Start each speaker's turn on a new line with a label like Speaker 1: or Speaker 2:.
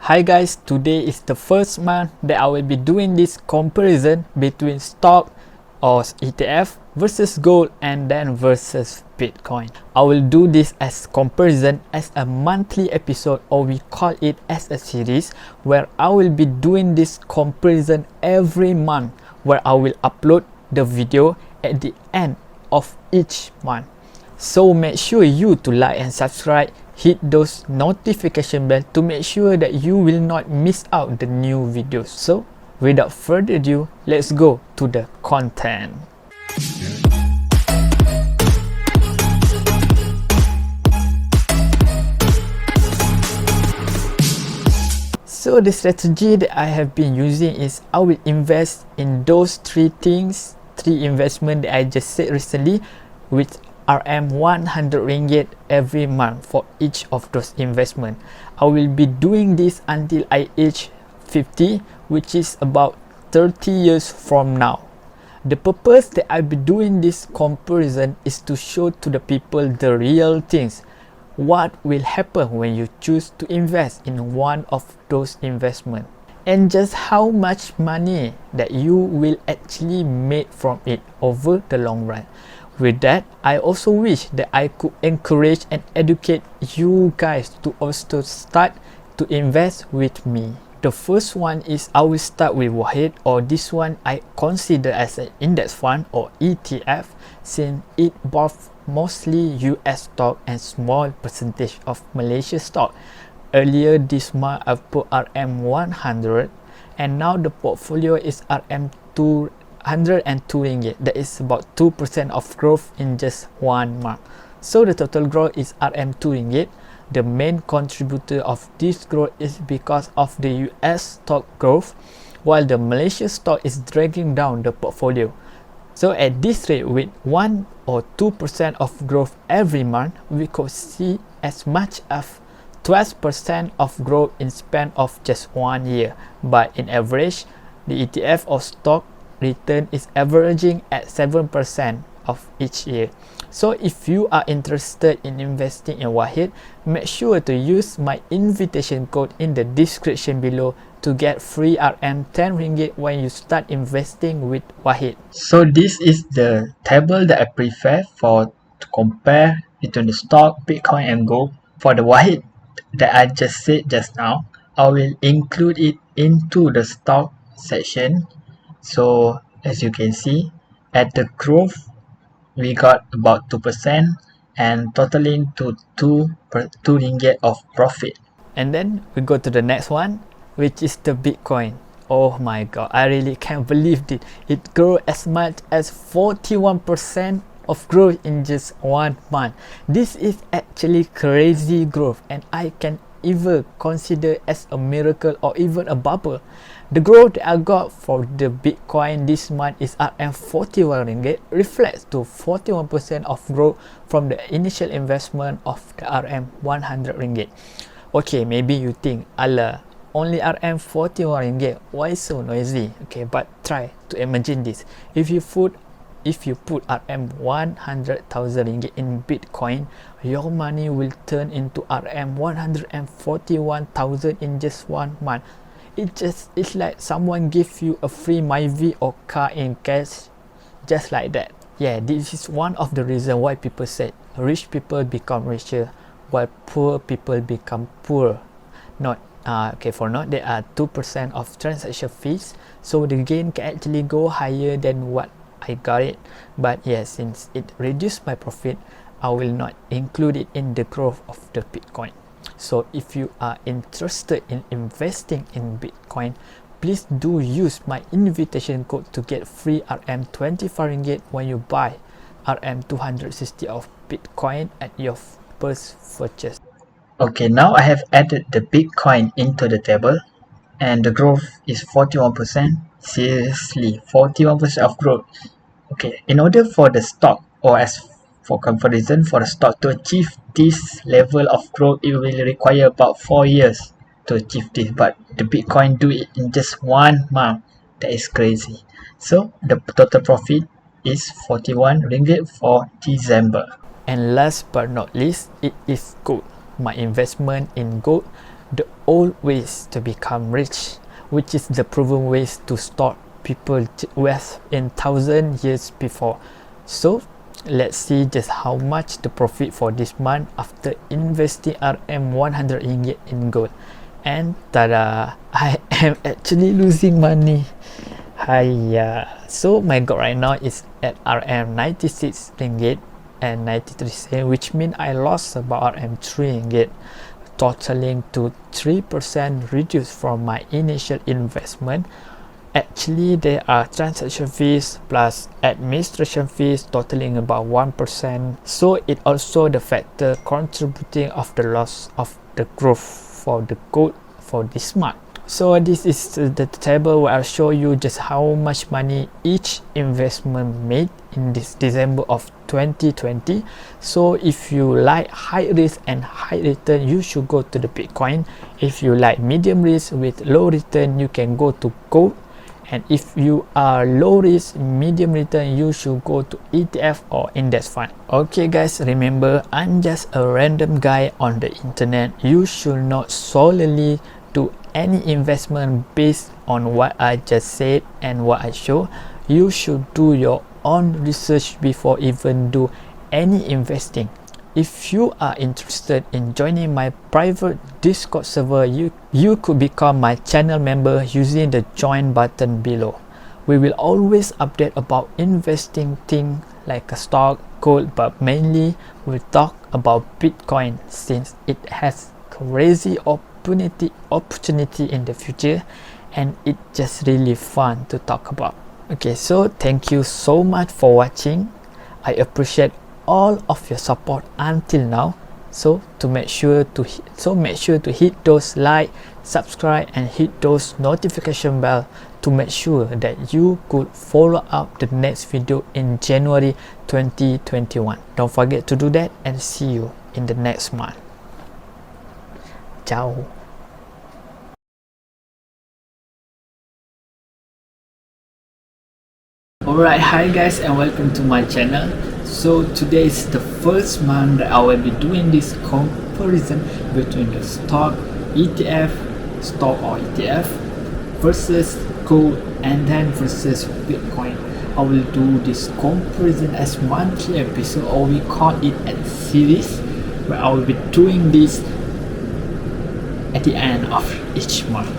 Speaker 1: Hi guys, today is the first month that I will be doing this comparison between stock or ETF versus gold and then versus Bitcoin. I will do this as comparison as a monthly episode, or we call it as a series, where I will be doing this comparison every month, where I will upload the video at the end of each month. So make sure you to like and subscribe, hit those notification bell to make sure that you will not miss out the new videos. So without further ado, let's go to the content. So the strategy that I have been using is I will invest in those three investment that I just said recently, with RM100 ringgit every month for each of those investment. I will be doing this until I age 50, which is about 30 years from now. The purpose that I'll be doing this comparison is to show to the people the real things. What will happen when you choose to invest in one of those investments, and just how much money that you will actually make from it over the long run. With that, I also wish that I could encourage and educate you guys to also start to invest with me. The first one is I will start with Wahid, or this one I consider as an index fund or ETF, since it both mostly US stock and small percentage of Malaysia stock. Earlier this month I've put RM100, and now the portfolio is RM200 ringgit. That is about 2% of growth in just 1 month. So the total growth is RM2 ringgit. The main contributor of this growth is because of the US stock growth, while the Malaysia stock is dragging down the portfolio. So at this rate, with 1 or 2% of growth every month, we could see as much as 12% of growth in span of just 1 year. But in average, the ETF or stock return is averaging at 7% of each year. So if you are interested in investing in Wahid, make sure to use my invitation code in the description below to get free RM10 ringgit when you start investing with Wahid. So this is the table that I prefer to compare between the stock, Bitcoin and gold. For the Wahid that I just said just now, I will include it into the stock section. So as you can see, at the growth we got about 2% and totaling to 2 ringgit of profit. And then we go to the next one, which is the Bitcoin. Oh my god, I really can't believe it. It grew as much as 41% of growth in just 1 month. This is actually crazy growth, and I can even consider as a miracle or even a bubble. The growth that I got for the Bitcoin this month is RM41 ringgit, reflects to 41% of growth from the initial investment of the RM100 ringgit. Okay, maybe you think, ala, only RM41 ringgit, why so noisy? Okay, but try to imagine this. If you put RM100,000 ringgit in Bitcoin, your money will turn into RM141,000 in just 1 month. It's like someone give you a free Myvi or car in cash, just like that. Yeah, this is one of the reasons why people said rich people become richer while poor people become poorer. Not for not, there are 2% of transaction fees, so the gain can actually go higher than what I got it. But yes, since it reduced my profit, I will not include it in the growth of the Bitcoin. So if you are interested in investing in Bitcoin, please do use my invitation code to get free RM25 ringgit when you buy RM260 of Bitcoin at your first purchase. Okay, now I have added the Bitcoin into the table, and the growth is 41%. Seriously, 41% of growth. Okay, in order for the stock, or as for comparison, for the stock to achieve this level of growth, it will require about 4 years to achieve this, but the Bitcoin do it in just 1 month. That is crazy. So the total profit is 41 ringgit for December. And last but not least, it is gold. My investment in gold the old ways to become rich, which is the proven ways to start people wealth in 1,000 years before. So let's see just how much the profit for this month after investing RM100 ringgit in gold. And tada, I am actually losing money. Hiya. So my gold right now is at RM96 ringgit and 93 cents, which means I lost about RM3 ringgit, totaling to 3% reduced from my initial investment. Actually, there are transaction fees plus administration fees totaling about 1%. So it also the factor contributing of the loss of the growth for the gold for this month. So this is the table where I'll show you just how much money each investment made in this December of 2020. So if you like high risk and high return, you should go to the Bitcoin. If you like medium risk with low return, you can go to gold. And if you are low risk medium return, you should go to ETF or index fund. Okay guys, remember I'm just a random guy on the internet. You should not solely do any investment based on what I just said and what I show. You should do your own research before even do any investing. If you are interested in joining my private Discord server, you could become my channel member using the join button below. We will always update about investing things like a stock, gold, but mainly we'll talk about Bitcoin since it has crazy opportunity in the future, and it's just really fun to talk about. Okay, so thank you so much for watching. I appreciate all of your support until now. So make sure to hit those like, subscribe, and hit those notification bell to make sure that you could follow up the next video in January 2021. Don't forget to do that, and see you in the next month. Ciao. Alright, hi guys, and welcome to my channel. So today is the first month that I will be doing this comparison between the stock or ETF versus gold and then versus Bitcoin. I will do this comparison as monthly episode, or we call it a series, where I will be doing this at the end of each month.